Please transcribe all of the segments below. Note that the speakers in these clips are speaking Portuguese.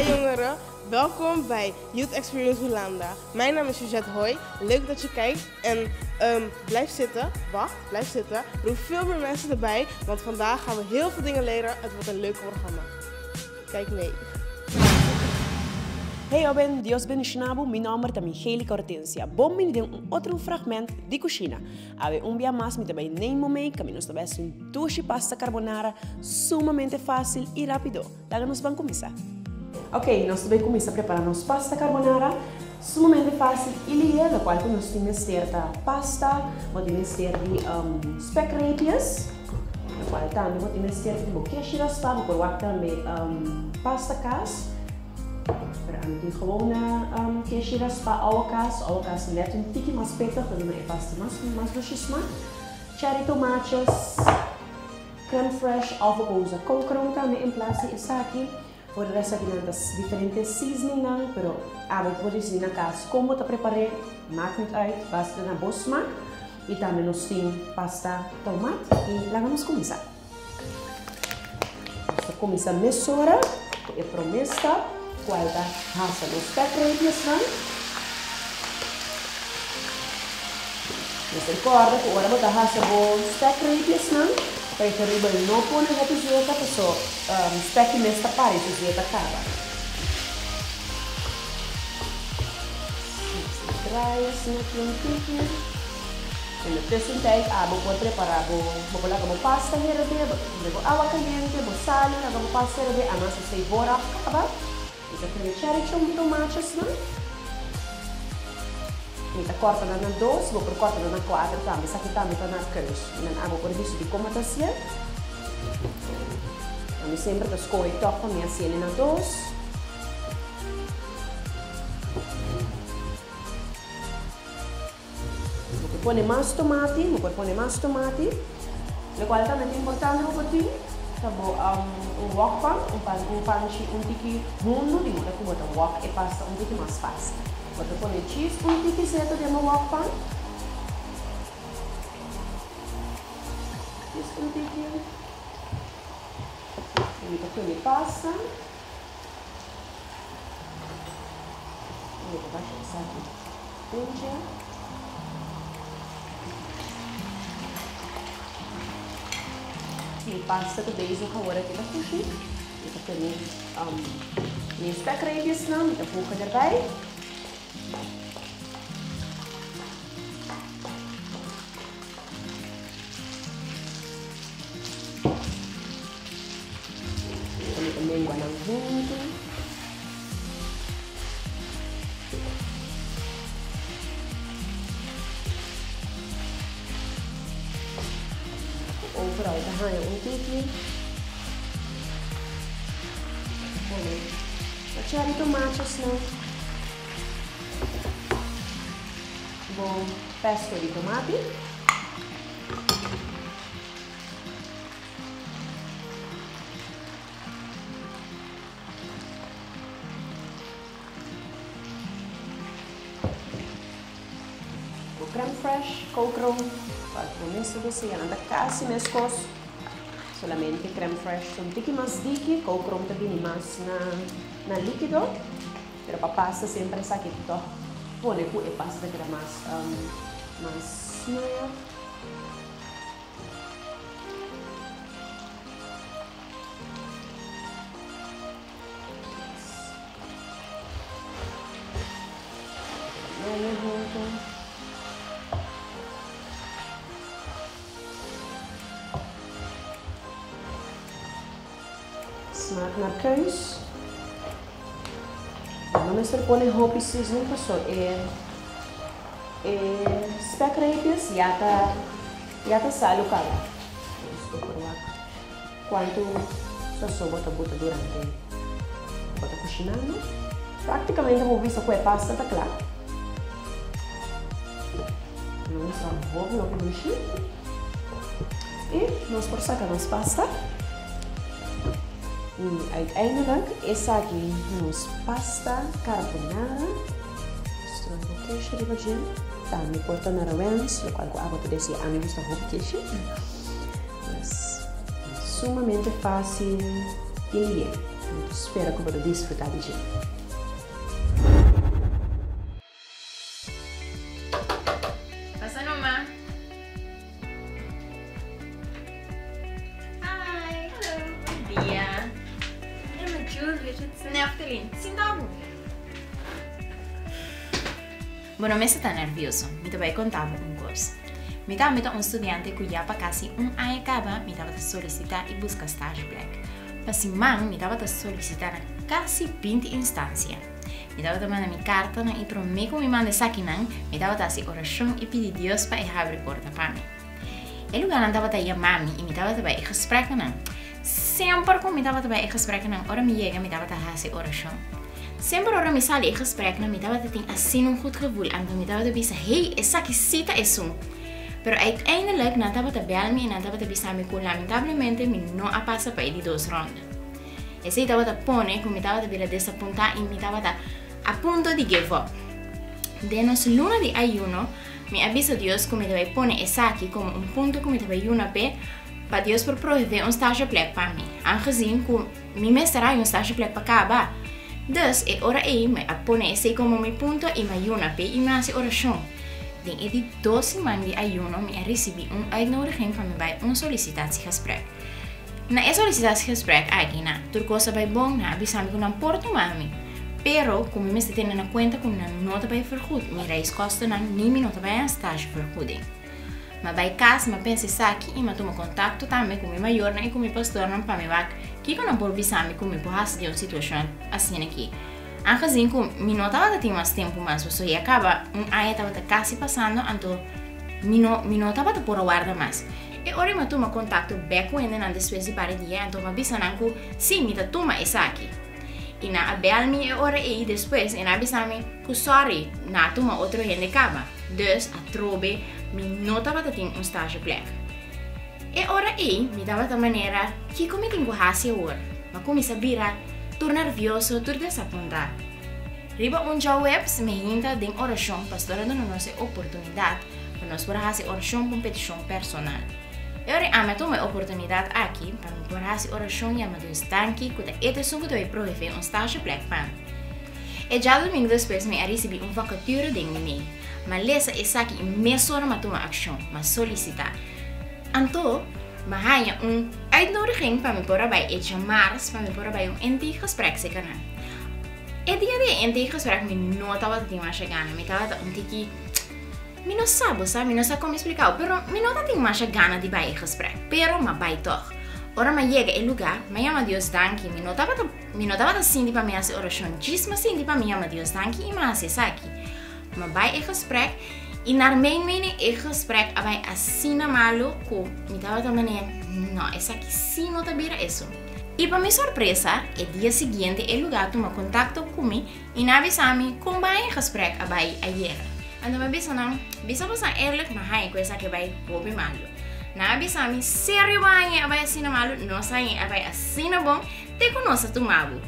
jongeren, welkom bij Youth Experience Hollanda. Mijn naam is Suzette Hoy, leuk dat je kijkt en blijf zitten, blijf zitten. Roep veel meer mensen erbij, want vandaag gaan we heel veel dingen leren. Het wordt een leuk programma. Kijk mee. Hey, joven, Dios bendicionado. Mi nombre es Angélica Hortensia. Bienvenido a otro fragmento de cocina. Ave un día más, me também nem momento, que nos também un sushi pasta carbonara sumamente fácil e rápido. Vamos começar. Ok, nós também começamos a preparar nossa pasta carbonara sumamente fácil e ligeira, no qual nós temos certa pasta, podemos ter de speckreepjes, no qual também podemos ter de boquete raspa, por também pasta kaas. Die gewone kistje raspa, oude kaas net een tikje maar pittig, dan doen we pasta mais doce smaak. Cherry tomaatjes, crème fraîche, alfagoza, koolkroon também em plaats de isaki. Voor de rest heb je diferentes seasoningen, pero we podem na casa como te preparei, maakt niet uit, basta na boa smaak. E também nós temos pasta tomate e lá vamos começar. Vamos começar a misturar, é promessa. Guarda raça nos speckreepjes van. Dus recorda que agora botar raça nos speckreepjes van. Preferível não pôr na repizueta, porque speck nesta parede, repizueta acaba. Draai assim aqui um pouquinho. E no próximo tempo, vou poder preparar, vou colocar uma pasta verde, vou água caliente, vou sal, vou pasta verde, a nossa cebola acaba. Kita pilih cherry tomates, não? Kita corta na dois, vou cortar na quatro, tá? Mas aqui também tá na cruz. Não há por isso de como tá assim. A mim sempre tá escolhe top para mim assim na dois. Vou pôr mais tomate, o qual também é importante para ti. Tabo wok pan, um tiki mundo di mana aku buat wok e pasta um tiki mais fácil. Bota pôr cheese tiki certo de uma wok pan. Cheese tiki. E bota pôr pasta. E bota baixar aqui. E pasta que desde o calor aqui da sushi. Kita pilih ni speckreepjes não, kita voegen erbij. Kita mengwa ng junto. Overal gaan je een tikje. Wat cherry tomaatjes nog. Bom pesto de tomate. Crème fraîche, koolkroon. Para começar você anda quase mescos. Solamente crème fraîche, um pouquinho mais dique, koolkroon também mais na líquido. Pero para pasta sempre essa aqui to. Pone com a pasta que é mais maior. Smaak naar keus. Dan is er gewoon een hoopje seasoning voor zo. Speckreepjes, já tá sal o cara. Estou provando. Quanto só bota durante bota cozinhando. Praticamente vou ver com a pasta tá claro. Vamos envolver o peixe. E nós por sacar nossa pasta. E uiteindelijk is aqui nos pasta carbonara. Misturando um pouquinho de bajinho. Tá, me cortando na rounds, o qual eu vou te dizer, a mim gusta um pouquinho. Mas sumamente fácil e ligeiro. Espero que você disfrutar de jeito. Passa numa. Hi. Hello. Bom dia. É Julia, Neftalin. Sintamo. Bueno, me está nervioso. Me te voy a contar un curso. Me estava um estudante que já para quase ano acaba, me estava a solicitar e buscar estágio black. Assim, me estava a solicitar quase 20 instâncias. Me estava a mandar minha carta e para mim, como me manda aqui, me estava a fazer oração e pedir Deus para abrir a porta para mim. E lugar não estava a chamar e me estava a ter gesprek não. Sempre que me estava a ter gesprek não, ora me chega, me estava a fazer oração. Sempre ora me sale gesprek não, me estava a ter assim goed gevoel, então me estava a pensar, hey, essa aqui cita é isso. Pero uiteindelijk, na estava a bel me e na estava a pensar que lamentavelmente me não a passa para ele 2 rondas. E se estava a pôr, como estava a vir desapontar e me estava a ponto de give up. De nos luna de ayuno, me avisa Deus que me deve pôr essa aqui como ponto que me deve ayunar para Deus por prover estágio plek para mim. Aangezien que me será estágio plek para acabar. Dus, ora me a pôr esse como meu ponto e me ayunar e me hace oração. In die 2 semanas de ayuno, me recebi uitnodiging van me bij sollicitatiegesprek. Na sollicitatiegesprek, aqui na turcosa bij bom, na abisami ko ng porto mami. Pero, kung me tenen na kwenta kung na nota bij vergoed, me reiskosten na ni minuto bij een stage vergoeding. Maar bij casa, me pense saki e me toma contato também com meu maior e com meu pastor na para me vak, que quando por bisami com me porras de uma situação assim aqui. Aangezien que me notava que tinha mais tempo, mas isso ia acabar, aí estava quase passando, então me notava que por guarda mais. E ora me toma contato bem com ele na depois de para dia, então me avisa que sim, me toma essa aqui. E na abel me ora e depois, e na avisa me que sorry, na toma outro gente acaba. Dus a trobe me notava que tinha estágio plek. E ora e me dava da maneira que como tenho hasia ora, mas como sabia tô nervioso, tô desapontado. Riba webs me hinta de oração, pastora dando nossa oportunidade para nós poder fazer oração competição personal. Eu amo tomar oportunidade aqui para me poder fazer oração e amar Deus tanque que é isso que eu prover estágio black pan. E já domingo depois me recebi vacature de mim, mas lesa essa aqui me só não tomar ação, mas solicitar. Então maar hanya uitnodiging para me pôr bij het mars para me pôr bij NT gesprek se kana. E dia de NT gesprek me não tava tinha mais chegando, me tava tiki me não sabe como explicar, pero me não tinha mais gana de bij gesprek, pero ma bij toch. Ora ma chega el lugar, ma llama Dios danke, me não tava assim para me fazer oração, diz mas sim para me llama Dios danke e ma se aqui. Ma bij gesprek e na mijn mening, ik gesprek abay asina malo ko me tava também não, essa aqui sim não tá bira isso. E para minha surpresa, o dia seguinte o lugar toma contato comigo e na avisami como vai gesprek abay ayer. Então me bisa não, bisa você eerlijk maar hai com essa que vai bobe malo. Na avisami sério vai abay asina malo, não sai abay asina bom, te conoce tu mabu.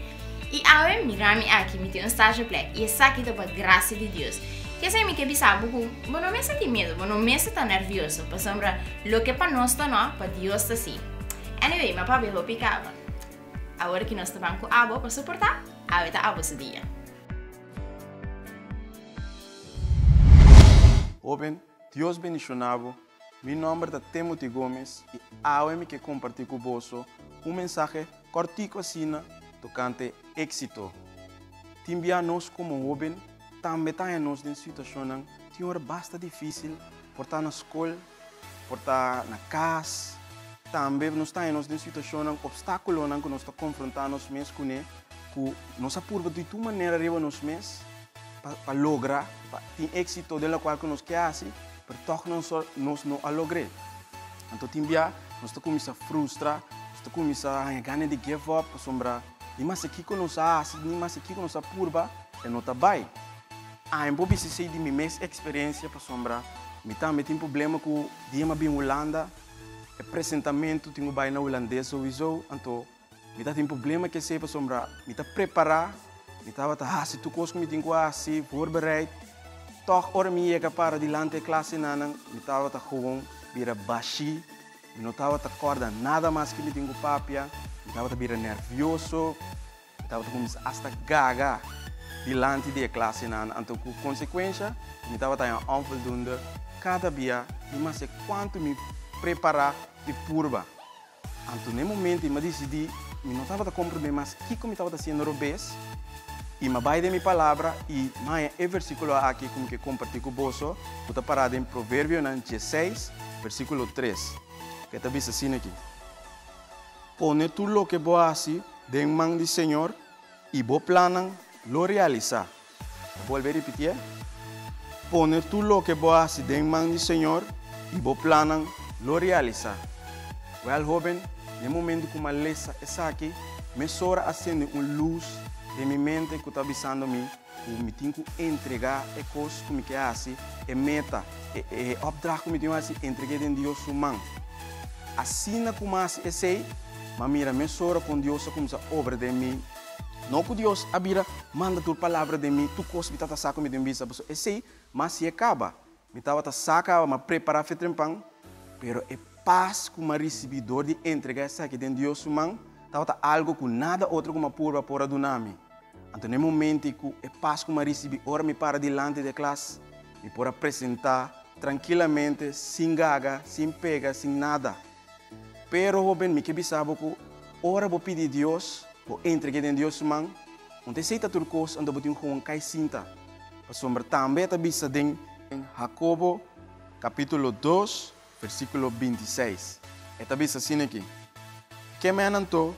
E awe mirami aqui me tem estágio plek e essa aqui tá por graça de Deus. Que sei que bisabo que não me senti medo, não me senti nervioso, para sombra lo que para nós tá não, para Deus tá assim. Anyway, meu papi vou picava. Agora que nós estamos com abo para suportar, agora tá abo esse dia. Open, Deus bendicionado. Meu nome é Timothy Gomes e agora que compartilhar com você mensagem cortico assim, tocante éxito. Timbia nós como jovem também está em nós em situação que é bastante difícil por estar na escola, por estar na casa, também nós está em nós em situação obstáculo que nós está confrontando nós mesmos com ele, que nós apurva de toda maneira arriba nós mesmos para lograr ter êxito de qual que nós queremos, mas nós não a lograr. Então timbia nós está começando a frustrar, nós está começando a ganhar de give up, sombra, e mas aqui que nós faz, e mas aqui que nós apurva, é não está bem. Em bobi se sei de minha experiência para sombra, me também tem problema com o dia bem Holanda, o apresentamento tenho bem na holandês sowieso, então me tem problema que sei para sombra, me tá preparar, me tava se tu coisa me tenho assim voorbereid, toch ora me chega para dilante classe nanan, me tava gewoon vira baixi, me não tava corda nada mais que me tenho papia, me tava vira nervioso, estava começando hasta gaga diante da classe nan. Então, com consequência, me estava tendo onvoldoende cada dia, mas sei quanto me preparar de purba. Então, no momento, eu decidi, eu não estava compreendendo mais o que eu estava fazendo no bes. E me vai de minha palavra e mais é versículo aqui como que compartilho com você, está parado em Provérbio 16, versículo 3. Que está diz assim aqui. Pone tu lo que vos haces de en mano del Señor y vos planan lo realizar. Vuelve a repetir. Pone tu lo que vos haces de en mano del Señor y vos planan lo realizar. Well, joven, en el momento que me lesa esa aquí, me sobra haciendo una luz de mi mente que está avisando a mí que me tengo que entregar a cosas que me hace, a meta, a opdracht que me tengo que hacer, entregar en Dios su mano. Assim como esse, mas mira, me sobra com Deus como essa obra de mim. Não que Deus abira, manda tua palavra de mim, tu coisa me está sacando me de mim, sabe? Esse, mas se acaba, me estava sacando, me preparar para trempang, pero é paz que me recebidor de entregar essa aqui dentro de Deus mão, estava algo que nada outro como pura por adunami. Então, no momento que é paz que me recebi, ora me para diante da classe, me pode apresentar tranquilamente, sem gaga, sem pega, sem nada. Pero, joven, me que sabe que ora vou pedir a Deus, vou entregar em Deus mão, onde aceita tudo coisa, onde vou ter um cai cinta. Para sombra também está bisa em Jacobo, capítulo 2, versículo 26. Está bisa assim aqui. Que me anantou,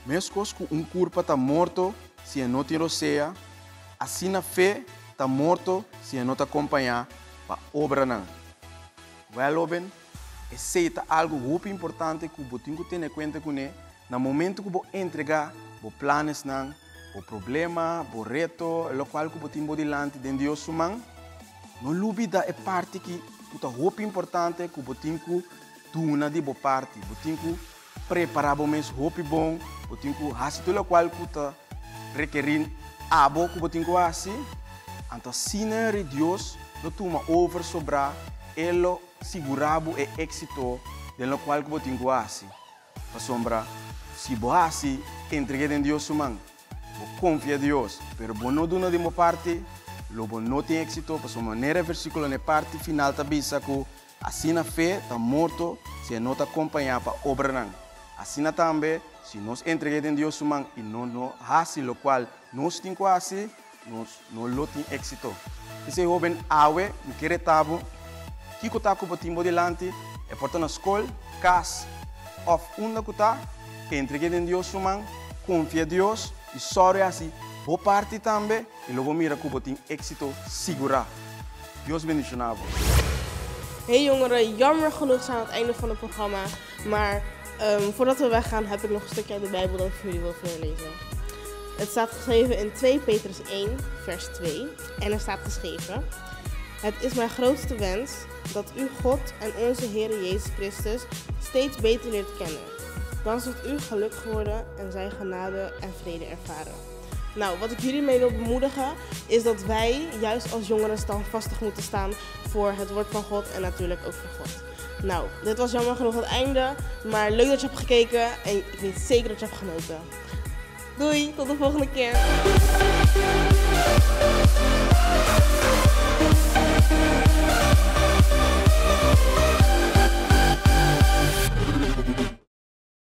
mesmo que corpo está morto, se não te roceia, assim na fé está morto, se não te acompanhar, para obra não. Well, joven, aceita algo muito importante que você tem que ter em conta com ele. No momento que você entregar os planos, o problema, o reto, o qual você tem que diante de Deus, não olvida a parte que é muito importante que você tem que doar de sua parte. Você tem que preparar o mês muito bom, você tem que fazer tudo o qual você requer algo que você tem que fazer. Então, se Deus não toma over sobrar, ele segurado e êxito de qual você tem que fazer. Para sombra, se você entrega em Deus, você confia em Deus, mas você não dá de uma parte, você não tem êxito. Para sombra, nesse versículo, na parte final, está dizendo que assim na fé está morto, se não te acompanhar para obra não. Assim também, se nós entregamos em Deus e não fazemos o qual nós temos que fazer, nós não temos êxito. Esse jovem, awe, me quer tabo, que está com o tempo delante, é porta na escola, casa, ou onde está, entregue em Deus, confia em Deus, e só é assim, boa parte também, e logo mira que você tem êxito segura. Deus bendicionado. Hey jongeren, jammer genoeg zijn we aan het einde van het programma, maar voordat we weggaan heb ik nog een stukje uit de Bijbel dat ik voor jullie wil voorlezen. Het staat geschreven in 2 Petrus 1, vers 2 en er staat geschreven: Het is mijn grootste wens dat u God en onze Heer Jezus Christus steeds beter leert kennen. Dan zult u gelukkig worden en zijn genade en vrede ervaren. Nou, wat ik jullie mee wil bemoedigen is dat wij juist als jongeren standvastig moeten staan voor het woord van God en natuurlijk ook voor God. Nou, dit was jammer genoeg het einde, maar leuk dat je hebt gekeken en ik weet zeker dat je hebt genoten. Doei, tot de volgende keer.